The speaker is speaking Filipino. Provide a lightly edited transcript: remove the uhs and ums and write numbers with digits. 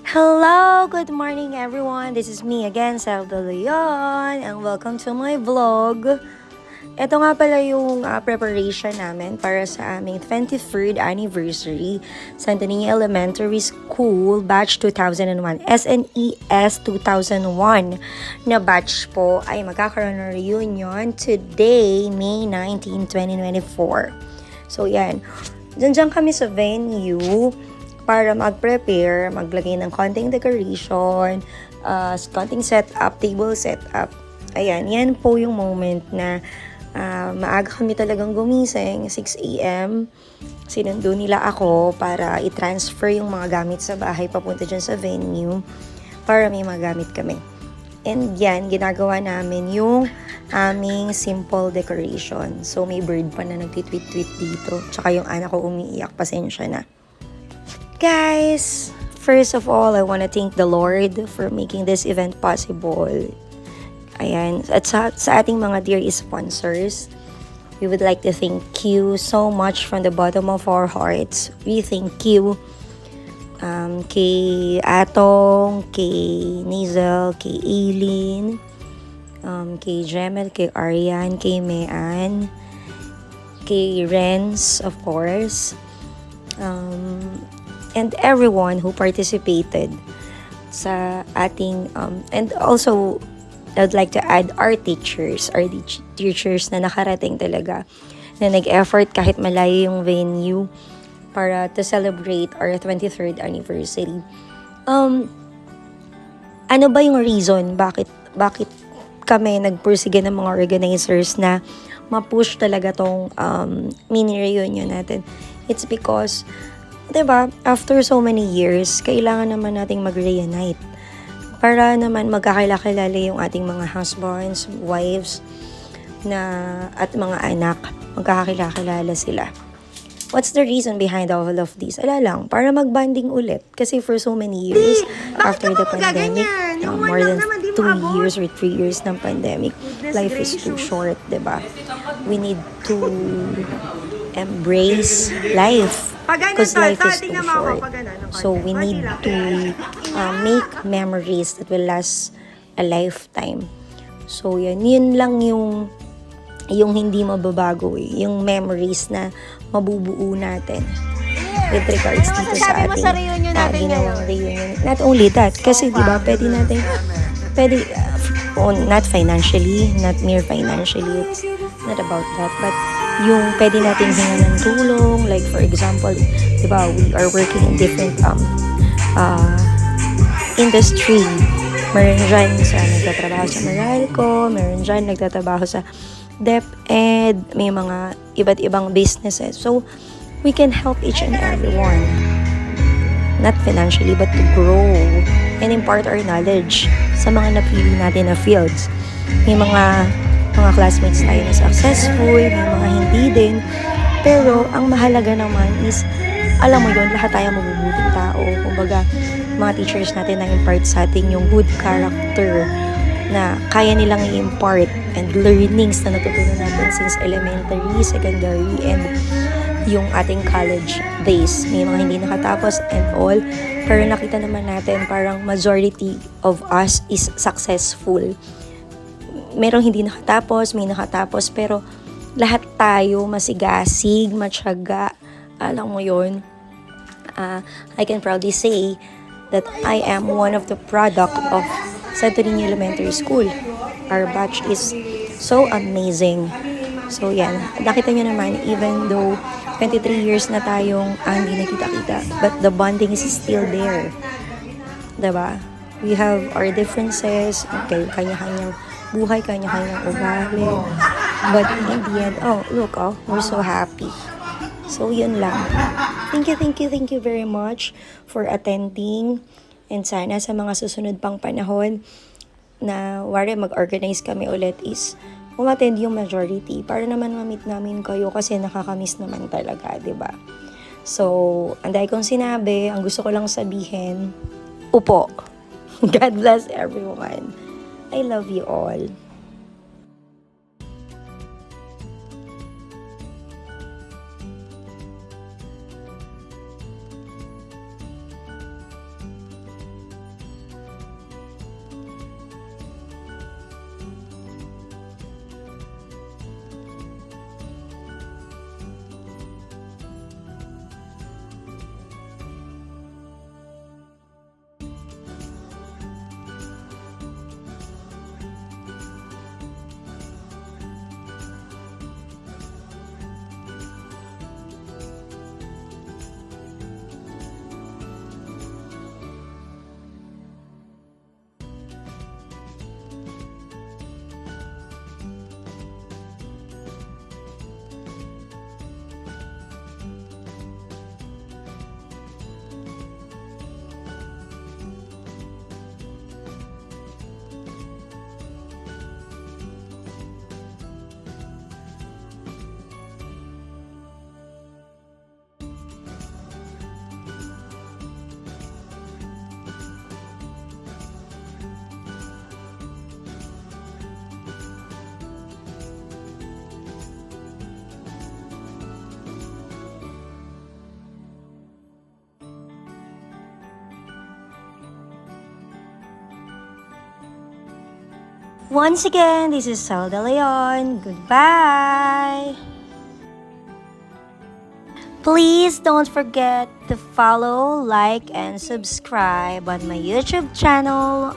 Hello, good morning everyone. This is me again, Sel De Leon, and welcome to my vlog. Ito nga pala yung preparation namin para sa aming 23rd anniversary sa Niño Elementary School, batch 2001, SNES 2001 na batch po ay magkakaroon ng reunion today, May 19, 2024. So yan, dyan kami sa venue para mag-prepare, maglagay ng konting decoration, konting setup, table setup. Ayan, yan po yung moment na maaga kami talagang gumising, 6 a.m. Sinundo nila ako para i-transfer yung mga gamit sa bahay papunta dyan sa venue para may magamit kami. And yan, ginagawa namin yung aming simple decoration. So may bird pa na nagtitweet-tweet dito. Tsaka yung anak ko umiiyak, pasensya na. Guys, first of all, I want to thank the Lord for making this event possible. Ayan, at sa ating mga dear sponsors, we would like to thank you so much from the bottom of our hearts. We thank you kay Atong, kay Nizel, kay Eileen, kay Jemel, kay Arian, kay Mean, kay Renz, of course, and everyone who participated sa ating, and also, I'd like to add our teachers na nakarating talaga, na nag-effort kahit malayo yung venue para to celebrate our 23rd anniversary. Ano ba yung reason bakit kami nagpursige ng mga organizers na ma-push talaga tong mini reunion natin? It's because, diba, after so many years, kailangan naman nating mag-reunite para naman magkakilala yung ating mga husbands, wives, at mga anak. Magkakilala sila. What's the reason behind all of this? Ala lang, para mag-bonding ulit. Kasi for so many years, after the pandemic, more than 2 years or 3 years ng pandemic, life is too short, diba? We need to embrace life. Because life is too short. So we need to make memories that will last a lifetime. So yun lang yung hindi mababago eh. Yung memories na mabubuo natin with regards dito sa ating ginawang reunion. Not only that, kasi diba pwede, not financially, not mere financially, it's not about that, but yung pwede natin hingan ng tulong, like for example, diba, we are working in different industry. Meron dyan sa nagtatrabaho sa Meralco, meron dyan nagtatrabaho sa DepEd, may mga iba't ibang businesses. So, we can help each and everyone. Not financially, but to grow and impart our knowledge sa mga napili natin na fields. May mga classmates tayo na successful, may mga hindi din. Pero, ang mahalaga naman is, alam mo yun, lahat tayo mabubuting tao. Kumbaga, mga teachers natin na impart sa atin yung good character na kaya nilang i-impart and learnings na natutunan natin since elementary, secondary, and yung ating college days. May mga hindi nakatapos and all. Pero nakita naman natin parang majority of us is successful. Merong hindi nakatapos, may nakatapos, pero lahat tayo masigasig, matyaga. Alam mo yun, I can proudly say that I am one of the product of Santo Niño Elementary School. Our batch is so amazing. So yan, nakita nyo naman, even though 23 years na tayong hindi nakita-kita, but the bonding is still there. Diba? We have our differences, okay, kanya-kanyang buhay, kanya-kanyang ugali. But in the end, look, we're so happy. So, yun lang. Thank you very much for attending. And sana sa mga susunod pang panahon na mag-organize kami ulit is umattend yung majority para naman ma-meet namin kayo kasi nakakamiss naman talaga, diba? So, anday kong sinabi, ang gusto ko lang sabihin, upo. God bless everyone. I love you all. Once again, this is Zelda Leon. Goodbye! Please don't forget to follow, like, and subscribe on my YouTube channel.